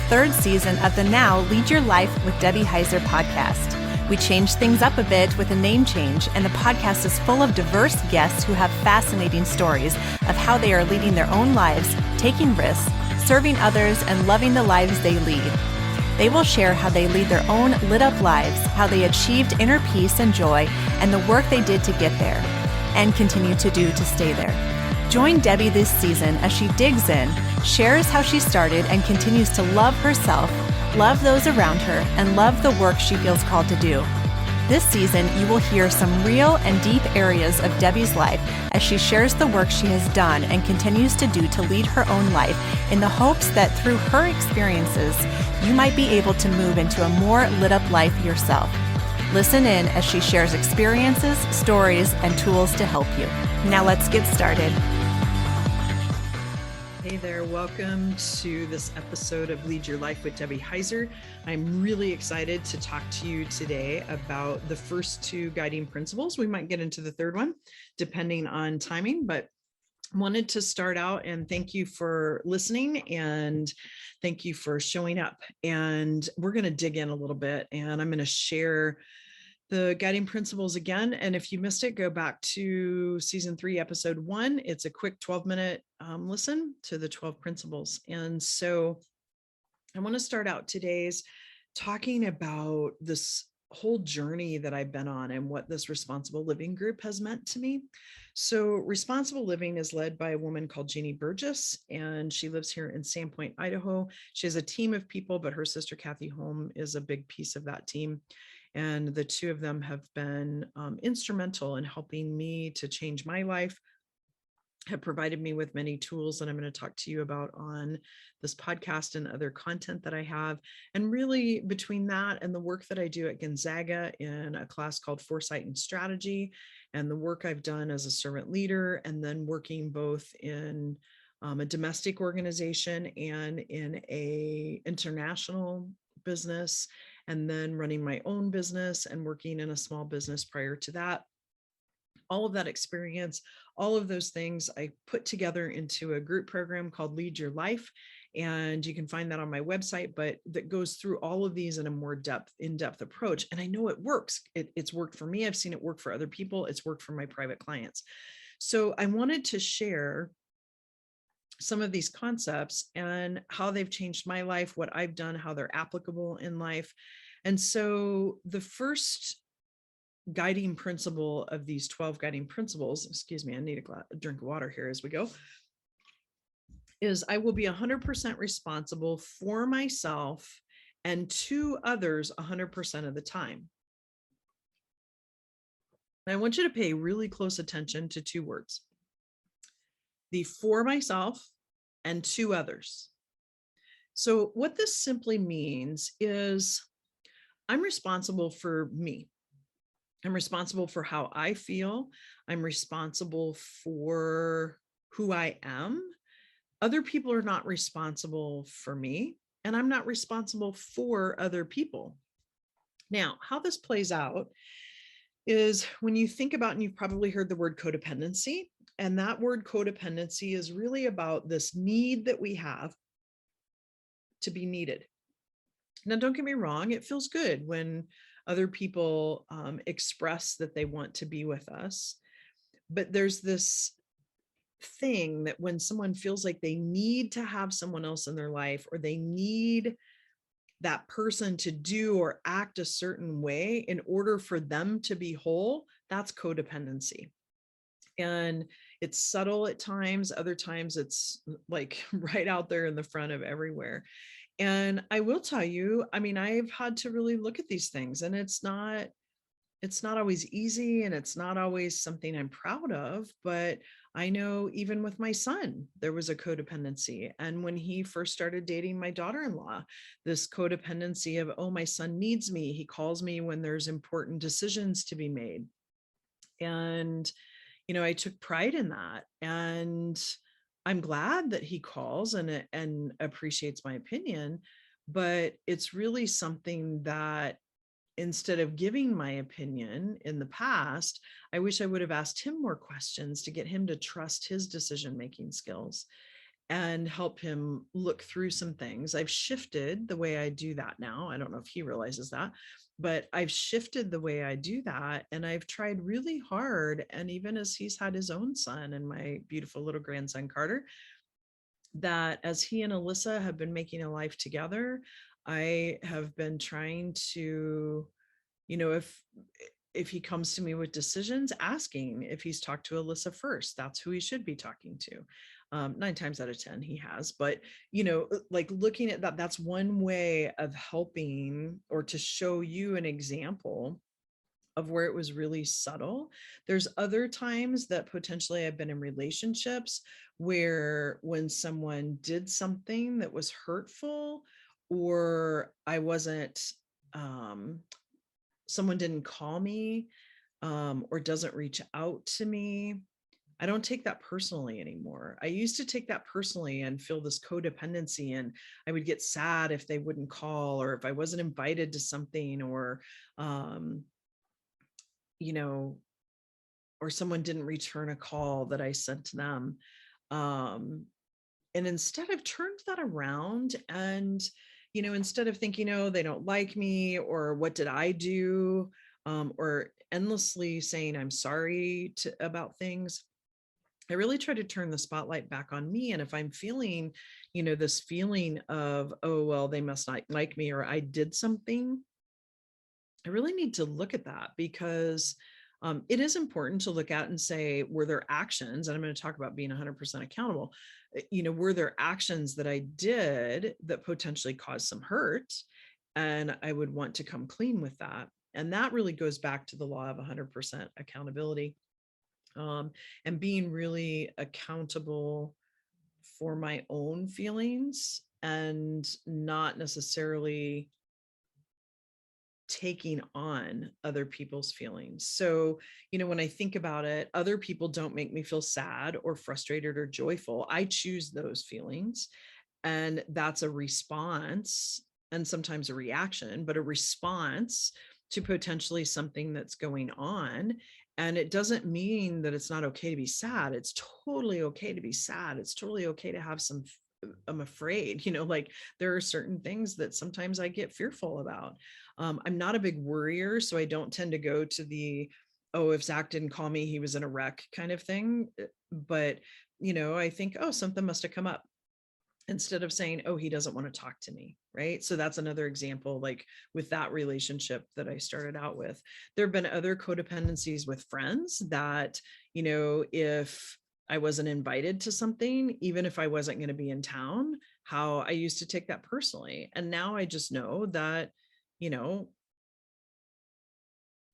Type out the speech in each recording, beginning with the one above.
third season of the Now Lead Your Life with Debbie Heiser podcast. We changed things up a bit with a name change, and the podcast is full of diverse guests who have fascinating stories of how they are leading their own lives, taking risks, serving others, and loving the lives they lead. They will share how they lead their own lit-up lives, how they achieved inner peace and joy, and the work they did to get there, and continue to do to stay there. Join Debbie this season as she digs in, shares how she started and continues to love herself, love those around her, and love the work she feels called to do. This season, you will hear some real and deep areas of Debbie's life as she shares the work she has done and continues to do to lead her own life in the hopes that through her experiences, you might be able to move into a more lit up life yourself. Listen in as she shares experiences, stories, and tools to help you. Now let's get started. Hey there, welcome to this episode of Lead Your Life with Debbie Heiser. I'm really excited to talk to you today about the first two guiding principles. We might get into the third one, depending on timing, but wanted to start out and thank you for listening and thank you for showing up. And we're going to dig in a little bit and I'm going to share the guiding principles again. And if you missed it, go back to season 3, episode 1. It's a quick 12-minute listen to the 12 principles. And so I want to start out today's talking about this whole journey that I've been on and what this responsible living group has meant to me. So responsible living is led by a woman called Jeannie Burgess, and she lives here in Sandpoint, Idaho. She has a team of people, but her sister Kathy Holm is a big piece of that team. And the two of them have been instrumental in helping me to change my life, have provided me with many tools that I'm going to talk to you about on this podcast and other content that I have. And really between that and the work that I do at Gonzaga in a class called Foresight and Strategy, and the work I've done as a servant leader, and then working both in a domestic organization and in a international business, and then running my own business and working in a small business prior to that. All of that experience, all of those things I put together into a group program called Lead Your Life. And you can find that on my website, but that goes through all of these in a more in-depth approach. And I know it works. It's worked for me. I've seen it work for other people. It's worked for my private clients. So I wanted to share some of these concepts and how they've changed my life, what I've done, how they're applicable in life. And so the first guiding principle of these 12 guiding principles, excuse me, I need a drink of water here as we go, is I will be 100% responsible for myself and to others 100% of the time. And I want you to pay really close attention to two words: the for myself and to others. So what this simply means is I'm responsible for me. I'm responsible for how I feel. I'm responsible for who I am. Other people are not responsible for me, and I'm not responsible for other people. Now, how this plays out is when you think about, and you've probably heard the word codependency, and that word codependency is really about this need that we have to be needed. Now, don't get me wrong, it feels good when other people express that they want to be with us. But there's this thing that when someone feels like they need to have someone else in their life, or they need that person to do or act a certain way in order for them to be whole, that's codependency. And it's subtle at times, other times it's like right out there in the front of everywhere. And I will tell you, I mean, I've had to really look at these things, and it's not always easy, and it's not always something I'm proud of, but I know even with my son, there was a codependency. And when he first started dating my daughter-in-law, this codependency of, oh, my son needs me. He calls me when there's important decisions to be made. And, you know, I took pride in that. And I'm glad that he calls and appreciates my opinion, but it's really something that instead of giving my opinion in the past, I wish I would have asked him more questions to get him to trust his decision-making skills. and help him look through some things. I've shifted the way I do that now. I don't know if he realizes that, but I've shifted the way I do that. And I've tried really hard. And even as he's had his own son and my beautiful little grandson, Carter, that as he and Alyssa have been making a life together, I have been trying to, if he comes to me with decisions, asking if he's talked to Alyssa first. That's who he should be talking to. 9 times out of 10 he has, but like looking at that, that's one way of helping, or to show you an example of where it was really subtle. There's other times that potentially I've been in relationships where when someone did something that was hurtful, or I wasn't, someone didn't call me, or doesn't reach out to me, I don't take that personally anymore. I used to take that personally and feel this codependency, and I would get sad if they wouldn't call, or if I wasn't invited to something, or, you know, or someone didn't return a call that I sent to them. And instead I've turned that around, and, instead of thinking, oh, they don't like me, or what did I do? Or endlessly saying I'm sorry about things, I really try to turn the spotlight back on me. And if I'm feeling, this feeling of, oh, well, they must not like me, or I did something, I really need to look at that, because it is important to look at and say, were there actions? And I'm going to talk about being 100% accountable. Were there actions that I did that potentially caused some hurt? And I would want to come clean with that. And that really goes back to the law of 100% accountability, and being really accountable for my own feelings, and not necessarily taking on other people's feelings. So, when I think about it, other people don't make me feel sad or frustrated or joyful. I choose those feelings. And that's a response, and sometimes a reaction, but a response to potentially something that's going on. And it doesn't mean that it's not okay to be sad. It's totally okay to be sad. It's totally okay to have some, I'm afraid, like there are certain things that sometimes I get fearful about. I'm not a big worrier, so I don't tend to go to the, oh, if Zach didn't call me, he was in a wreck kind of thing. But, I think, oh, something must have come up, instead of saying, oh, he doesn't want to talk to me. Right. So that's another example, like with that relationship that I started out with. There have been other codependencies with friends that, if I wasn't invited to something, even if I wasn't going to be in town, how I used to take that personally. And now I just know that, they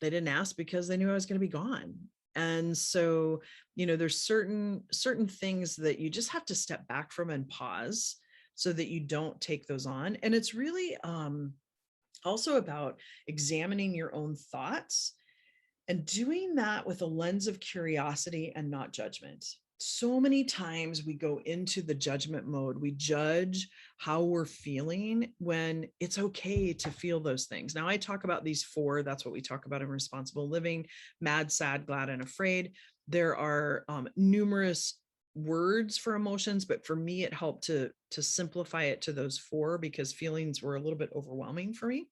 didn't ask because they knew I was going to be gone. And so, there's certain things that you just have to step back from and pause, so that you don't take those on. And it's really also about examining your own thoughts, and doing that with a lens of curiosity and not judgment. So many times we go into the judgment mode. We judge how we're feeling, when it's okay to feel those things. Now, I talk about these 4. That's what we talk about in responsible living: mad, sad, glad, and afraid. There are numerous words for emotions, but for me, it helped to simplify it to those 4, because feelings were a little bit overwhelming for me.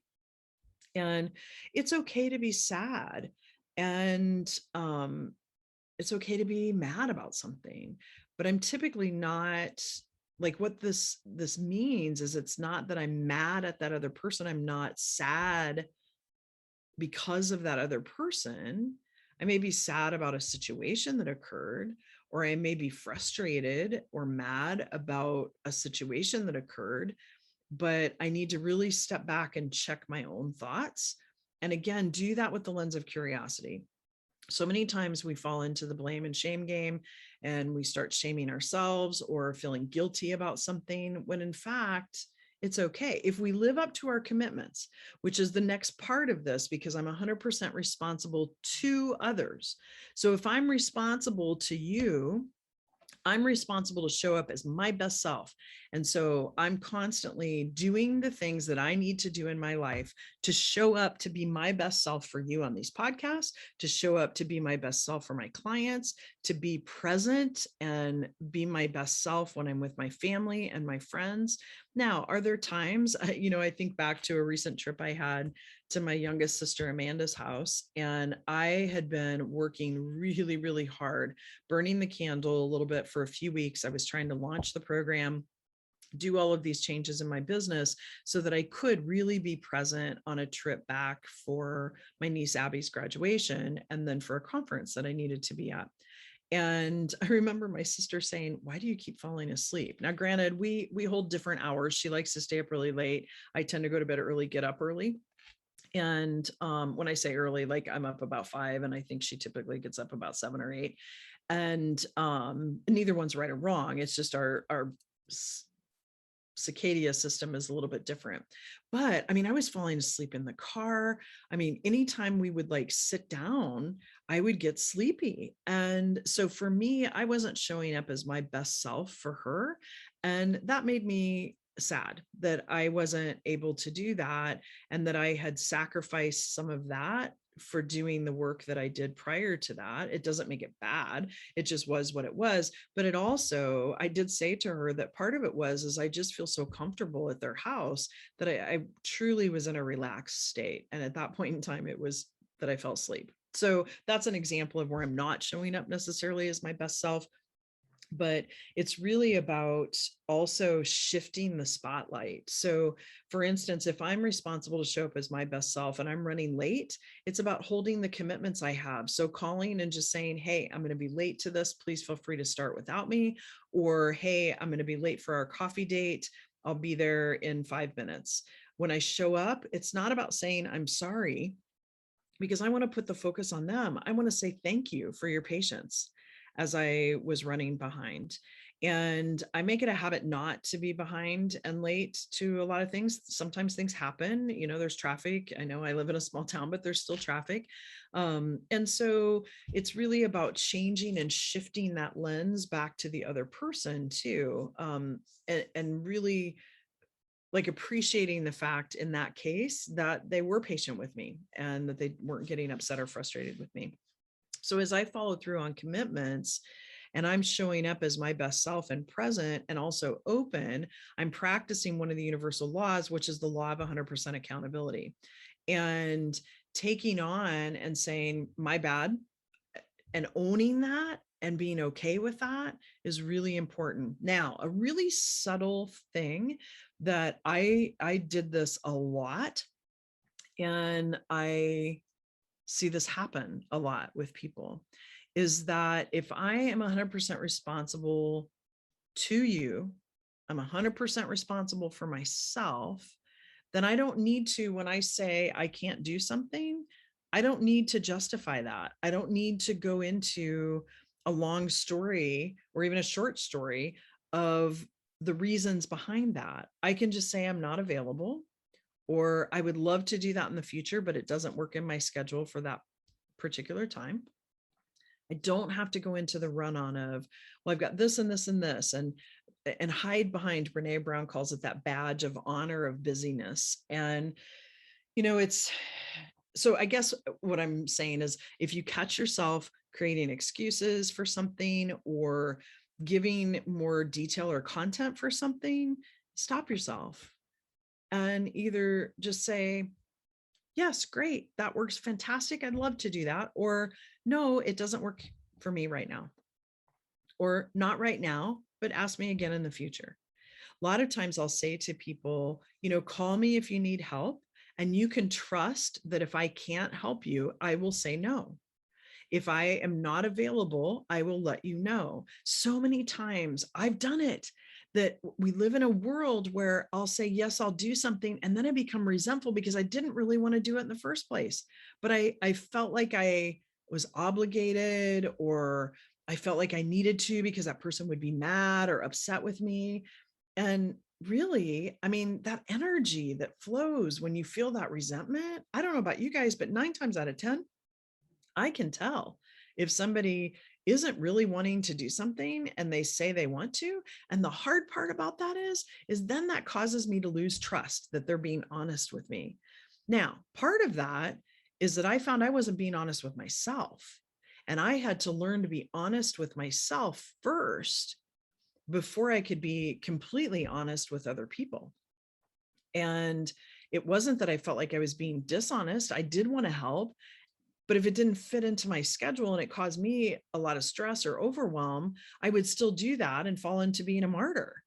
And it's okay to be sad, and it's okay to be mad about something. But I'm typically not, like, what this means is, it's not that I'm mad at that other person. I'm not sad because of that other person. I may be sad about a situation that occurred, or I may be frustrated or mad about a situation that occurred, but I need to really step back and check my own thoughts. And again, do that with the lens of curiosity. So many times we fall into the blame and shame game, and we start shaming ourselves or feeling guilty about something, when in fact, it's okay. If we live up to our commitments, which is the next part of this, because I'm 100% responsible to others. So if I'm responsible to you, I'm responsible to show up as my best self. And so I'm constantly doing the things that I need to do in my life to show up to be my best self for you on these podcasts, to show up to be my best self for my clients, to be present and be my best self when I'm with my family and my friends. Now, are there times, I think back to a recent trip I had to my youngest sister Amanda's house, and I had been working really, really hard, burning the candle a little bit for a few weeks. I was trying to launch the program, do all of these changes in my business so that I could really be present on a trip back for my niece Abby's graduation and then for a conference that I needed to be at. And I remember my sister saying, "Why do you keep falling asleep?" Now, granted, we hold different hours. She likes to stay up really late. I tend to go to bed early, get up early. And when I say early, like I'm up about 5, and I think she typically gets up about 7 or 8. And neither one's right or wrong. It's just our circadian system is a little bit different. But I mean, I was falling asleep in the car. I mean, anytime we would like sit down, I would get sleepy. And so for me, I wasn't showing up as my best self for her. And that made me sad that I wasn't able to do that, and that I had sacrificed some of that for doing the work that I did prior to that. It doesn't make it bad. It just was what it was. But it also, I did say to her that part of it is I just feel so comfortable at their house that I truly was in a relaxed state. And at that point in time, it was that I fell asleep. So that's an example of where I'm not showing up necessarily as my best self. But it's really about also shifting the spotlight. So for instance, if I'm responsible to show up as my best self and I'm running late, it's about holding the commitments I have. So calling and just saying, "Hey, I'm going to be late to this. Please feel free to start without me." Or, "Hey, I'm going to be late for our coffee date. I'll be there in 5 minutes." When I show up, it's not about saying I'm sorry, because I want to put the focus on them. I want to say thank you for your patience as I was running behind. And I make it a habit not to be behind and late to a lot of things. Sometimes things happen, there's traffic. I know I live in a small town, but there's still traffic. And so it's really about changing and shifting that lens back to the other person too. And really like appreciating the fact in that case that they were patient with me and that they weren't getting upset or frustrated with me. So as I follow through on commitments and I'm showing up as my best self and present and also open, I'm practicing one of the universal laws, which is the law of 100% accountability, and taking on and saying, "My bad," and owning that and being okay with that is really important. Now, a really subtle thing that I did this a lot, and I see this happen a lot with people, is that if I am 100% responsible to you, I'm 100% responsible for myself, then I don't need to, when I say I can't do something, I don't need to justify that. I don't need to go into a long story or even a short story of the reasons behind that. I can just say I'm not available, or I would love to do that in the future, but it doesn't work in my schedule for that particular time. I don't have to go into the run on of, well, I've got this and this and this, and hide behind, Brene Brown calls it that badge of honor of busyness. And, it's, so I guess what I'm saying is if you catch yourself creating excuses for something or giving more detail or content for something, stop yourself and either just say, "Yes, great, that works fantastic. I'd love to do that." Or, "No, it doesn't work for me right now." Or, "Not right now, but ask me again in the future." A lot of times I'll say to people, "Call me if you need help. And you can trust that if I can't help you, I will say no. If I am not available, I will let you know." So many times I've done it, that we live in a world where I'll say, "Yes, I'll do something." And then I become resentful because I didn't really want to do it in the first place. But I felt like I was obligated, or I felt like I needed to because that person would be mad or upset with me. And really, I mean, that energy that flows when you feel that resentment, I don't know about you guys, but 9 times out of 10, I can tell if somebody isn't really wanting to do something and they say they want to. And the hard part about that is then that causes me to lose trust that they're being honest with me. Now, part of that is that I found I wasn't being honest with myself. And I had to learn to be honest with myself first before I could be completely honest with other people. And it wasn't that I felt like I was being dishonest. I did want to help, but if it didn't fit into my schedule and it caused me a lot of stress or overwhelm, I would still do that and fall into being a martyr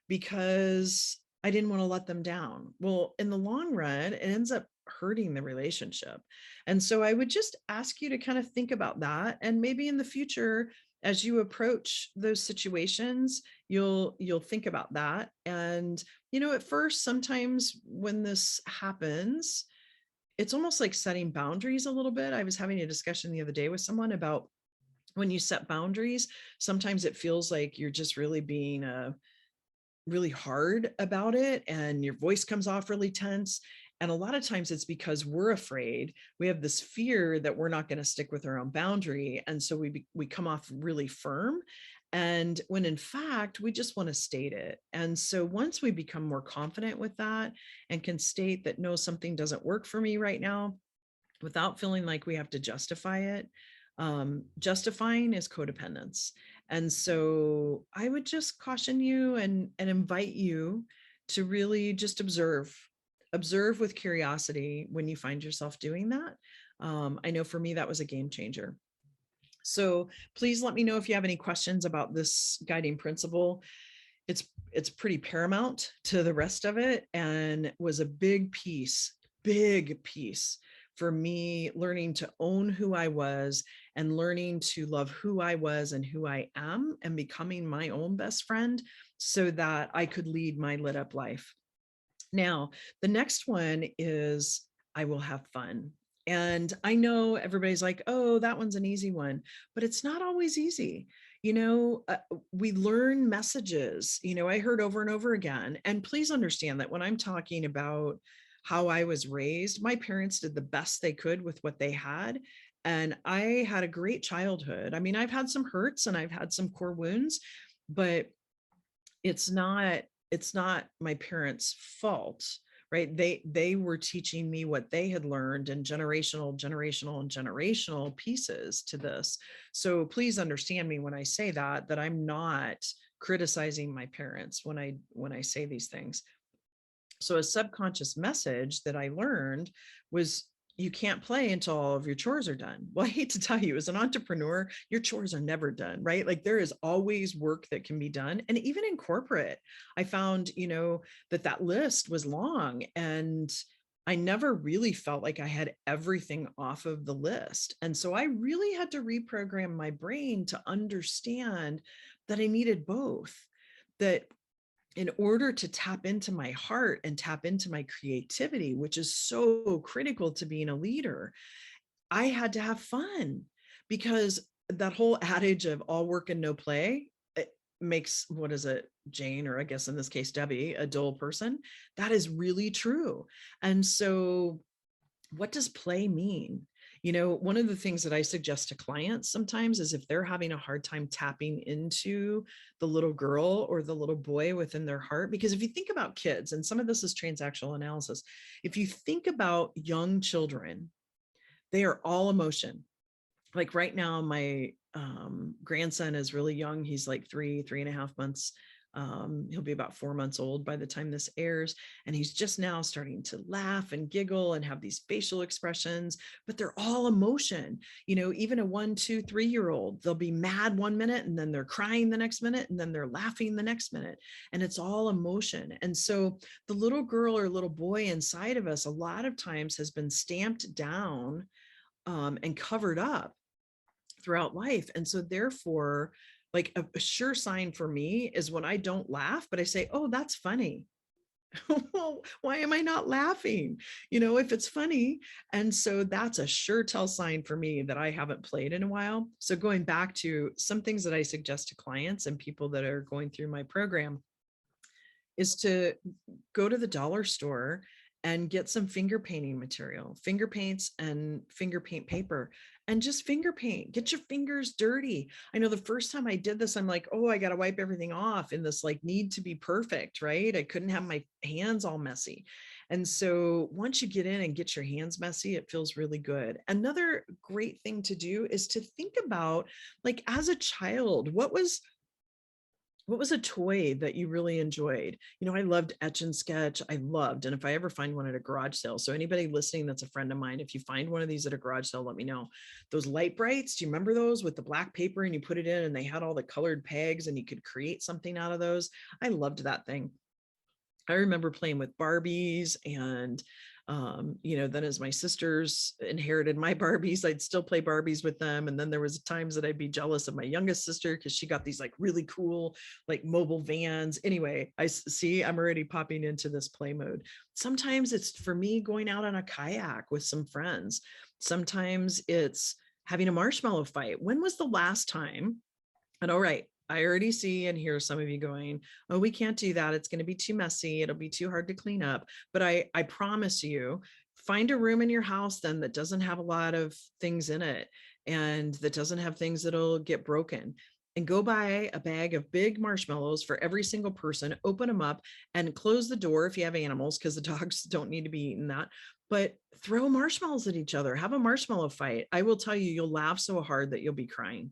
because I didn't want to let them down. Well, in the long run, it ends up hurting the relationship. And so I would just ask you to kind of think about that. And maybe in the future, as you approach those situations, you'll think about that. And, at first, sometimes when this happens, it's almost like setting boundaries a little bit. I was having a discussion the other day with someone about when you set boundaries, sometimes it feels like you're just really being really hard about it and your voice comes off really tense. And a lot of times it's because we're afraid. We have this fear that we're not going to stick with our own boundary. And so we come off really firm. And when in fact, we just want to state it. And so once we become more confident with that and can state that, no, something doesn't work for me right now, without feeling like we have to justify it. Justifying is codependence. And so I would just caution you and invite you to really just observe with curiosity when you find yourself doing that. I know for me, that was a game changer. So please let me know if you have any questions about this guiding principle. It's pretty paramount to the rest of it and was a big piece for me learning to own who I was and learning to love who I was and who I am and becoming my own best friend so that I could lead my lit up life. Now, the next one is I will have fun. And I know everybody's like, oh, that one's an easy one, but it's not always easy. We learn messages, I heard over and over again. And please understand that when I'm talking about how I was raised, my parents did the best they could with what they had. And I had a great childhood. I mean, I've had some hurts and I've had some core wounds, but it's not my parents' fault, right? They were teaching me what they had learned and generational pieces to this. So please understand me when I say that I'm not criticizing my parents when I say these things. So a subconscious message that I learned was, you can't play until all of your chores are done. Well, I hate to tell you, as an entrepreneur, your chores are never done, right? Like there is always work that can be done. And even in corporate, I found, that list was long and I never really felt like I had everything off of the list. And so I really had to reprogram my brain to understand that I needed both, that in order to tap into my heart and tap into my creativity, which is so critical to being a leader, I had to have fun, because that whole adage of all work and no play, it makes, what is it, Jane, or I guess in this case, Debbie, a dull person. That is really true. And so what does play mean? One of the things that I suggest to clients sometimes is if they're having a hard time tapping into the little girl or the little boy within their heart, because if you think about kids, and some of this is transactional analysis, if you think about young children, they are all emotion. Like right now, my grandson is really young. He's like 3.5 months. He'll be about 4 months old by the time this airs. And he's just now starting to laugh and giggle and have these facial expressions, but they're all emotion. Even a 1, 2, 3-year-old, they'll be mad 1 minute and then they're crying the next minute and then they're laughing the next minute. And it's all emotion. And so the little girl or little boy inside of us, a lot of times has been stamped down and covered up throughout life. And so therefore, like a sure sign for me is when I don't laugh, but I say, oh, that's funny. Well, why am I not laughing? If it's funny. And so that's a sure tell sign for me that I haven't played in a while. So going back to some things that I suggest to clients and people that are going through my program is to go to the dollar store and get some finger painting material, finger paints and finger paint paper, and just finger paint, get your fingers dirty. I know the first time I did this, I'm like, oh, I got to wipe everything off in this like need to be perfect, right? I couldn't have my hands all messy. And so once you get in and get your hands messy, it feels really good. Another great thing to do is to think about, like, as a child, what was a toy that you really enjoyed? You know, I loved Etch and Sketch. I loved, and if I ever find one at a garage sale, so anybody listening that's a friend of mine, if you find one of these at a garage sale, let me know. Those light brights, do you remember those with the black paper and you put it in and they had all the colored pegs and you could create something out of those? I loved that thing. I remember playing with Barbies and, you know, then as my sisters inherited my Barbies, I'd still play Barbies with them. And then there was times that I'd be jealous of my youngest sister because she got these like really cool, like mobile vans. Anyway, I see I'm already popping into this play mode. Sometimes it's for me going out on a kayak with some friends. Sometimes it's having a marshmallow fight. When was the last time? And all right, I already see and hear some of you going, oh, we can't do that. It's going to be too messy. It'll be too hard to clean up. But I promise you, find a room in your house then that doesn't have a lot of things in it and that doesn't have things that'll get broken. And go buy a bag of big marshmallows for every single person, open them up and close the door if you have animals, because the dogs don't need to be eating that. But throw marshmallows at each other, have a marshmallow fight. I will tell you, you'll laugh so hard that you'll be crying.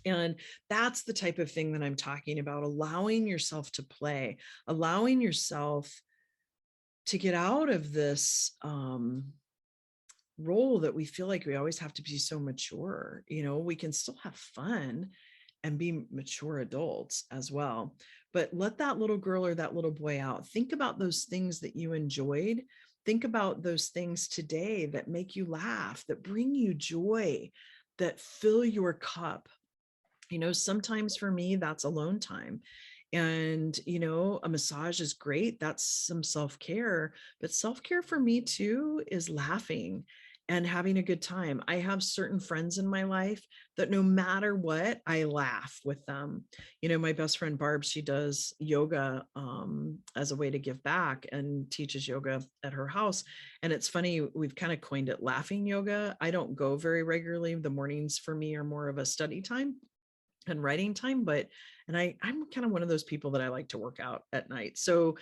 And that's the type of thing that I'm talking about, allowing yourself to play, allowing yourself to get out of this role that we feel like we always have to be so mature. You know, we can still have fun and be mature adults as well. But let that little girl or that little boy out. Think about those things that you enjoyed. Think about those things today that make you laugh, that bring you joy, that fill your cup. You know, sometimes for me, that's alone time. And, you know, a massage is great. That's some self-care, but self-care for me too is laughing and having a good time. I have certain friends in my life that no matter what, I laugh with them. You know, my best friend Barb, she does yoga as a way to give back and teaches yoga at her house. And it's funny, we've kind of coined it laughing yoga. I don't go very regularly. The mornings for me are more of a study time and writing time, but I'm kind of one of those people that I like to work out at night. So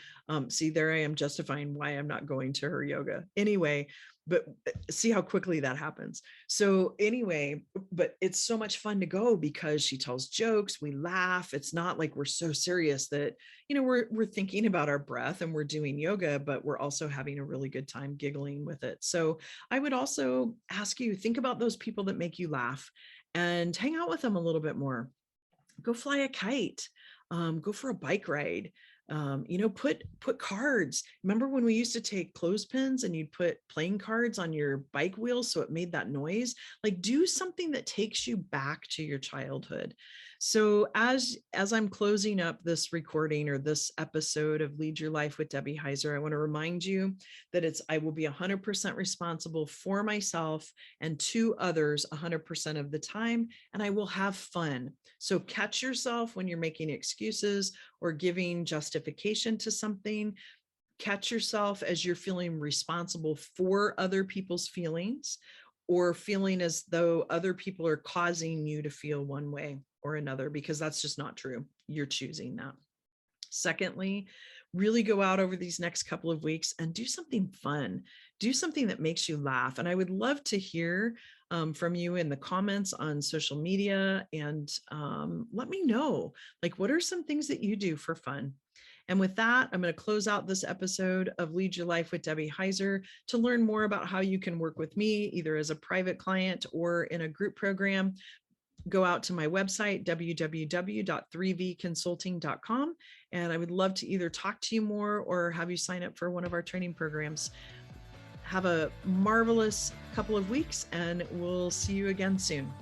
see, there I am justifying why I'm not going to her yoga anyway, but see how quickly that happens. So anyway, but it's so much fun to go because she tells jokes, we laugh. It's not like we're so serious that, you know, we're thinking about our breath and we're doing yoga, but we're also having a really good time giggling with it. So I would also ask you, think about those people that make you laugh and hang out with them a little bit more. Go fly a kite, go for a bike ride, you know, put cards. Remember when we used to take clothespins and you'd put playing cards on your bike wheels so it made that noise? Like, do something that takes you back to your childhood. So as I'm closing up this recording or this episode of Lead Your Life with Debbie Heiser, I want to remind you that I will be 100% responsible for myself and to others 100% of the time, and I will have fun. So catch yourself when you're making excuses or giving justification to something. Catch yourself as you're feeling responsible for other people's feelings or feeling as though other people are causing you to feel one way or another, because that's just not true. You're choosing that. Secondly, really go out over these next couple of weeks and do something fun. Do something that makes you laugh. And I would love to hear from you in the comments on social media, and let me know, like, what are some things that you do for fun? And with that, I'm going to close out this episode of Lead Your Life with Debbie Heiser. To learn more about how you can work with me, either as a private client or in a group program, go out to my website, www.3vconsulting.com. And I would love to either talk to you more or have you sign up for one of our training programs. Have a marvelous couple of weeks, and we'll see you again soon.